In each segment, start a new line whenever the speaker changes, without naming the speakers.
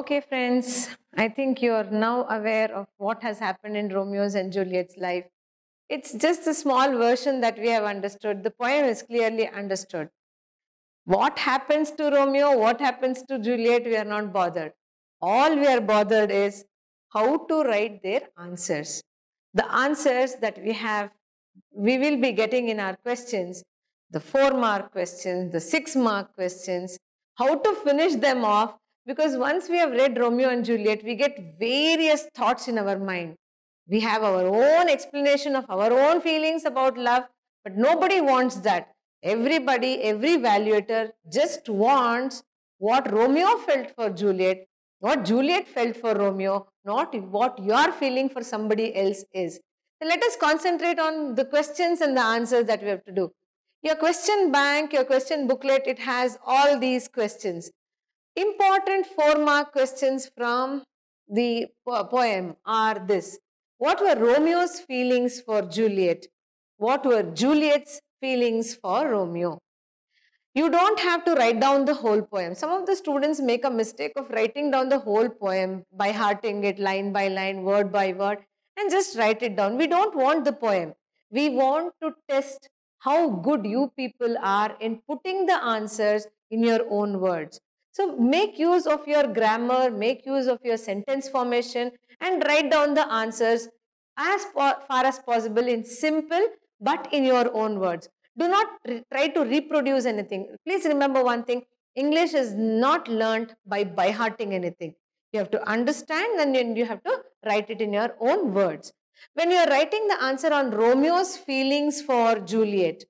Okay, friends, I think you're now aware of what has happened in Romeo's and Juliet's life. It's just a small version that we have understood. The poem is clearly understood. What happens to Romeo, what happens to Juliet, we are not bothered. All we are bothered is how to write their answers. The answers that we will be getting in our questions, the 4-mark questions, the 6-mark questions, how to finish them off, because once we have read Romeo and Juliet, we get various thoughts in our mind. We have our own explanation of our own feelings about love, but nobody wants that. Everybody, every evaluator just wants what Romeo felt for Juliet, what Juliet felt for Romeo, not what your feeling for somebody else is. So let us concentrate on the questions and the answers that we have to do. Your question bank, your question booklet, it has all these questions. Important 4-mark questions from the poem are this. What were Romeo's feelings for Juliet? What were Juliet's feelings for Romeo? You don't have to write down the whole poem. Some of the students make a mistake of writing down the whole poem by hearting it line by line, word by word, and just write it down. We don't want the poem. We want to test how good you people are in putting the answers in your own words. So make use of your grammar, make use of your sentence formation, and write down the answers as far as possible in simple but in your own words. Do not try to reproduce anything. Please remember one thing, English is not learnt by hearting anything. You have to understand and then you have to write it in your own words. When you are writing the answer on Romeo's feelings for Juliet,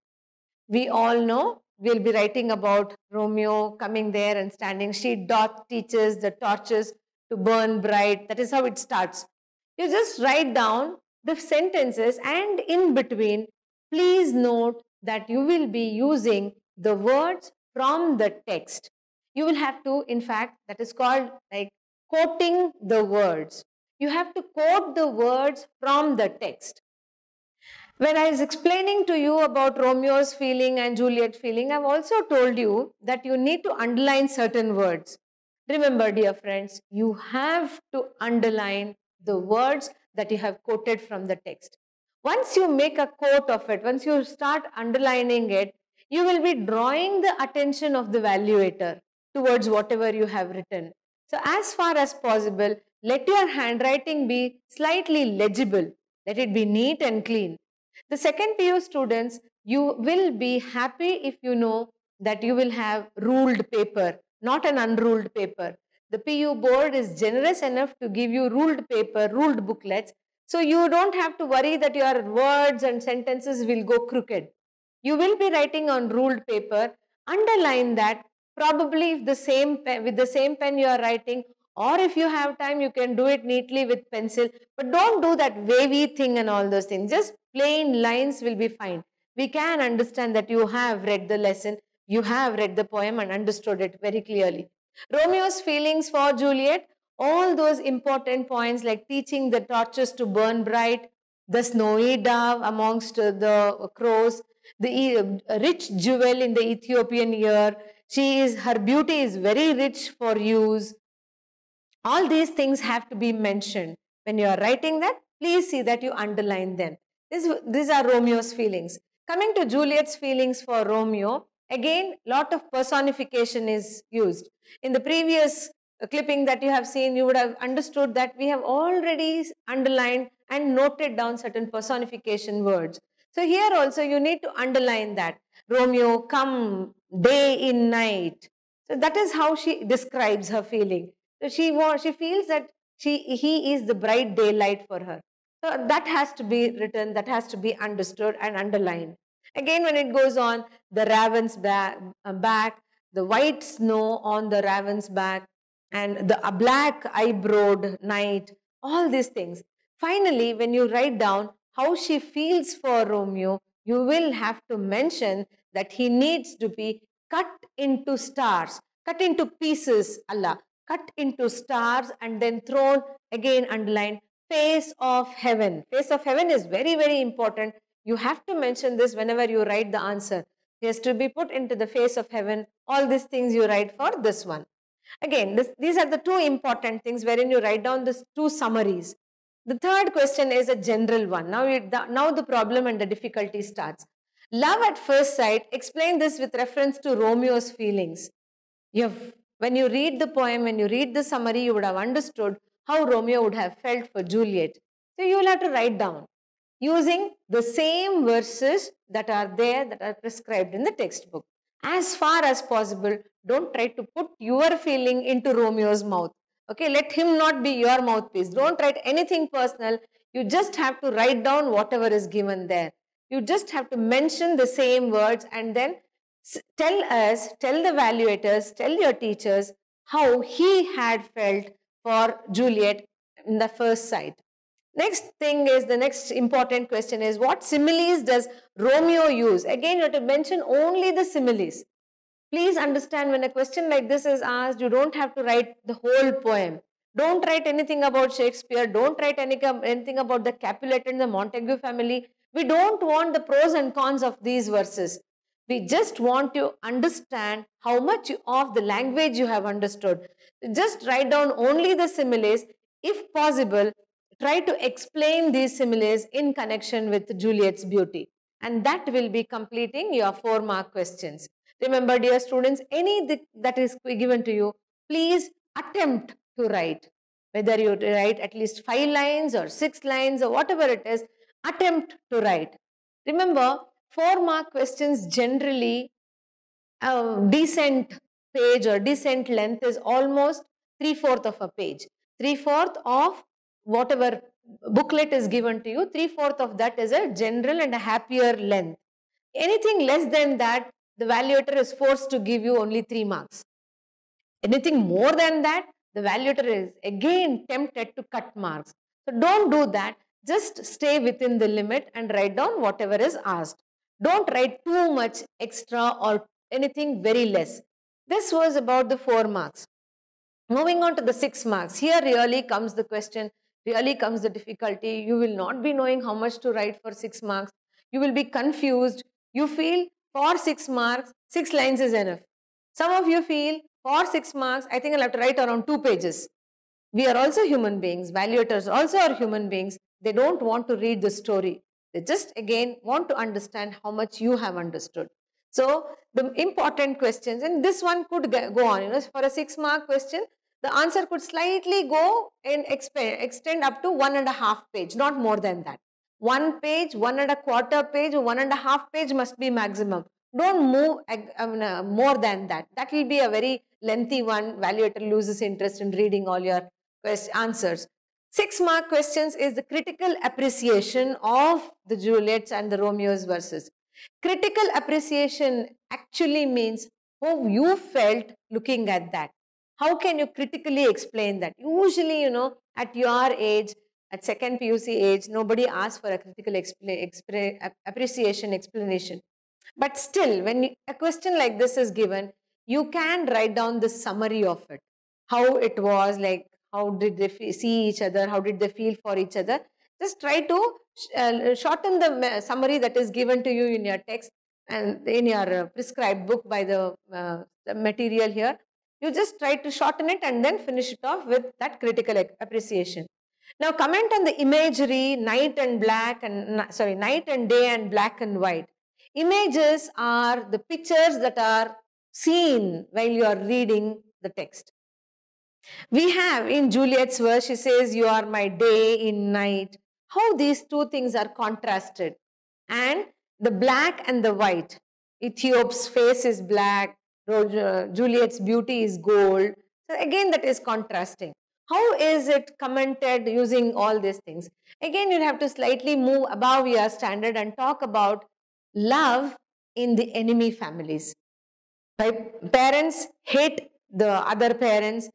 we all know we'll be writing about Romeo coming there and standing. She doth teaches the torches to burn bright. That is how it starts. You just write down the sentences and in between, please note that you will be using the words from the text. You will have to, in fact, that is called like quoting the words. You have to quote the words from the text. When I was explaining to you about Romeo's feeling and Juliet's feeling, I've also told you that you need to underline certain words. Remember, dear friends, you have to underline the words that you have quoted from the text. Once you make a quote of it, once you start underlining it, you will be drawing the attention of the evaluator towards whatever you have written. So as far as possible, let your handwriting be slightly legible. Let it be neat and clean. The second PU students, you will be happy if you know that you will have ruled paper, not an unruled paper. The PU board is generous enough to give you ruled paper, ruled booklets. So you don't have to worry that your words and sentences will go crooked. You will be writing on ruled paper. Underline that. Probably if with the same pen you are writing, or if you have time, you can do it neatly with pencil. But don't do that wavy thing and all those things. Just plain lines will be fine. We can understand that you have read the lesson, you have read the poem and understood it very clearly. Romeo's feelings for Juliet, all those important points like teaching the torches to burn bright, the snowy dove amongst the crows, the rich jewel in the Ethiopian ear, her beauty is very rich for use. All these things have to be mentioned. When you are writing that, please see that you underline them. These are Romeo's feelings. Coming to Juliet's feelings for Romeo, again, lot of personification is used. In the previous clipping that you have seen, you would have understood that we have already underlined and noted down certain personification words. So here also you need to underline that. Romeo, come day in night. So that is how she describes her feeling. So she feels that he is the bright daylight for her. So that has to be written, that has to be understood and underlined. Again, when it goes on, the raven's back, the white snow on the raven's back, and the black eyebrowed night, all these things. Finally, when you write down how she feels for Romeo, you will have to mention that he needs to be cut into stars, cut into pieces, Allah, cut into stars and then thrown, again underlined, face of heaven. Face of heaven is very, very important. You have to mention this whenever you write the answer. It has to be put into the face of heaven. All these things you write for this one. Again, these are the two important things wherein you write down these two summaries. The third question is a general one. Now the problem and the difficulty starts. Love at first sight, explain this with reference to Romeo's feelings. When you read the poem, when you read the summary, you would have understood how Romeo would have felt for Juliet. So you will have to write down using the same verses that are there, that are prescribed in the textbook. As far as possible, don't try to put your feeling into Romeo's mouth. Okay, let him not be your mouthpiece. Don't write anything personal. You just have to write down whatever is given there. You just have to mention the same words and then tell the evaluators, tell your teachers how he had felt for Juliet in the first sight. Next thing is, the next important question is, what similes does Romeo use? Again, you have to mention only the similes. Please understand, when a question like this is asked, you don't have to write the whole poem. Don't write anything about Shakespeare. Don't write anything about the Capulet and the Montague family. We don't want the pros and cons of these verses. We just want to understand how much of the language you have understood. Just write down only the similes. If possible, try to explain these similes in connection with Juliet's beauty. And that will be completing your 4-mark questions. Remember, dear students, any that is given to you, please attempt to write. Whether you write at least 5 lines or 6 lines or whatever it is, attempt to write. Remember, 4-mark questions generally, a decent page or decent length is almost 3/4 of a page. 3/4 of whatever booklet is given to you, 3/4 of that is a general and a happier length. Anything less than that, the evaluator is forced to give you only 3 marks. Anything more than that, the evaluator is again tempted to cut marks. So don't do that. Just stay within the limit and write down whatever is asked. Don't write too much extra or anything very less. This was about the 4 marks. Moving on to the 6 marks. Here really comes the question, really comes the difficulty. You will not be knowing how much to write for 6 marks. You will be confused. You feel for 6 marks, 6 lines is enough. Some of you feel for 6 marks, I think I'll have to write around 2 pages. We are also human beings. Evaluators also are human beings. They don't want to read the story. They just again want to understand how much you have understood. So the important questions, and this one could go on, for a 6-mark question, the answer could slightly go and extend up to 1.5 page, not more than that. 1 page, 1.25 page, or 1.5 page must be maximum. Don't move more than that. That will be a very lengthy one. Evaluator loses interest in reading all your answers. 6-mark questions is the critical appreciation of the Juliets and the Romeos verses. Critical appreciation actually means how you felt looking at that. How can you critically explain that? Usually, at your age, at 2nd PUC age, nobody asks for a critical appreciation explanation. But still, when a question like this is given, you can write down the summary of it. How it was, like how did they see each other, how did they feel for each other. Just try to shorten the summary that is given to you in your text and in your prescribed book by the material here. You just try to shorten it and then finish it off with that critical appreciation. Now comment on the imagery, night and day and black and white. Images are the pictures that are seen while you are reading the text. We have in Juliet's verse, she says, "You are my day in night." How these two things are contrasted. And the black and the white. Ethiop's face is black, Juliet's beauty is gold. So again, that is contrasting. How is it commented using all these things? Again, you'll have to slightly move above your standard and talk about love in the enemy families. Right? Parents hate the other parents.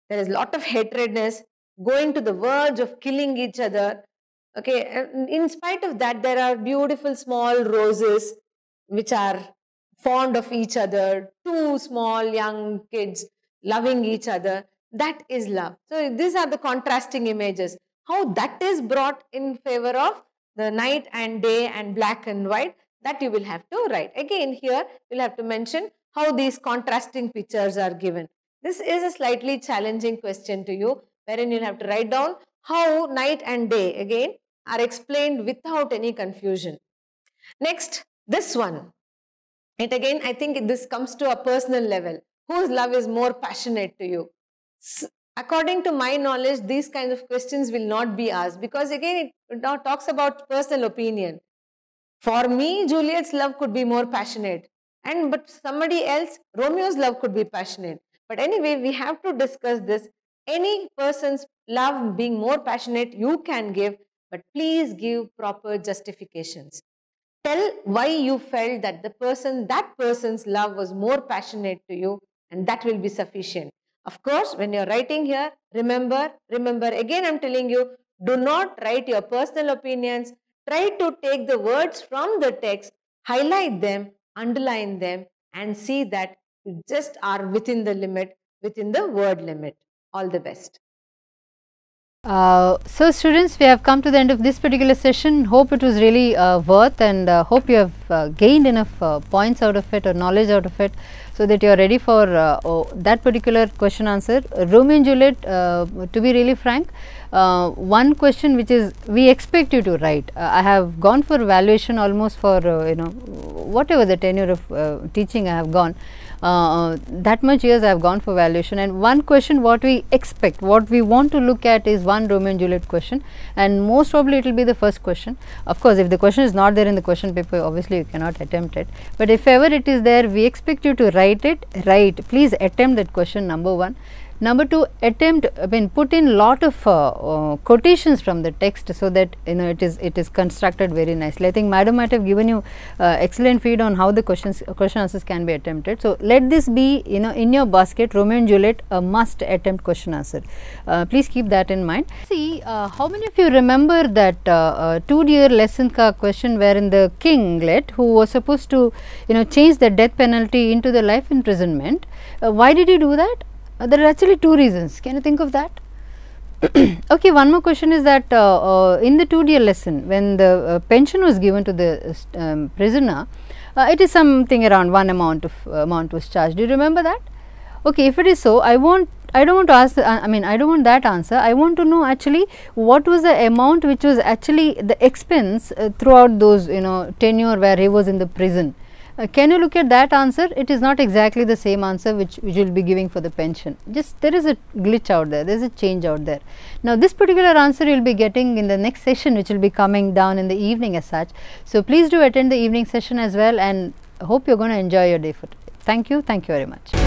There is a lot of hatredness, going to the verge of killing each other. Okay, in spite of that, there are beautiful small roses which are fond of each other, 2 small young kids loving each other. That is love. So these are the contrasting images. How that is brought in favor of the night and day and black and white, that you will have to write. Again, here you'll have to mention how these contrasting pictures are given. This is a slightly challenging question to you, wherein you'll have to write down how night and day again are explained without any confusion. Next, this one. It again, I think this comes to a personal level. Whose love is more passionate to you? According to my knowledge, these kinds of questions will not be asked, because again, it now talks about personal opinion. For me, Juliet's love could be more passionate, but somebody else, Romeo's love could be passionate. But anyway, we have to discuss this. Any person's love being more passionate, you can give, but please give proper justifications. Tell why you felt that that person's love was more passionate to you, and that will be sufficient. Of course, when you're writing here, remember, again I'm telling you, do not write your personal opinions. Try to take the words from the text, highlight them, underline them, and see that you just are within the limit, within the word limit. All the best.
So students, we have come to the end of this particular session. Hope it was really worth, and hope you have gained enough points out of it or knowledge out of it, so that you are ready for that particular question answer. Romeo and Juliet, to be really frank, one question which is we expect you to write. I have gone for evaluation almost for whatever the tenure of teaching I have gone. That much years I have gone for evaluation, and one question what we expect, what we want to look at is one Romeo and Juliet question, and most probably it will be the first question. Of course, if the question is not there in the question paper, obviously you cannot attempt it, but if ever it is there, we expect you to write it. Please attempt that question, number one. Number two, put in lot of quotations from the text, so that it is constructed very nicely. I think madam might have given you excellent feed on how the question answers can be attempted. So let this be in your basket, Romeo and Juliet, a must attempt question answer. Please keep that in mind. See, how many of you remember that 2 year lesson ka question wherein the kinglet, who was supposed to change the death penalty into the life imprisonment, why did he do that? There are actually two reasons. Can you think of that? Okay, one more question is that in the 2 year lesson, when the pension was given to the prisoner, it is something around one amount was charged. Do you remember that? Okay, if it is so, I don't want to ask, I don't want that answer. I want to know actually what was the amount which was actually the expense throughout those tenure where he was in the prison. Can you look at that answer? It is not exactly the same answer which you will be giving for the pension. Just there is a glitch out there, there is a change out there. Now this particular answer you will be getting in the next session, which will be coming down in the evening as such. So please do attend the evening session as well, and hope you are going to enjoy your day for today. Thank you very much.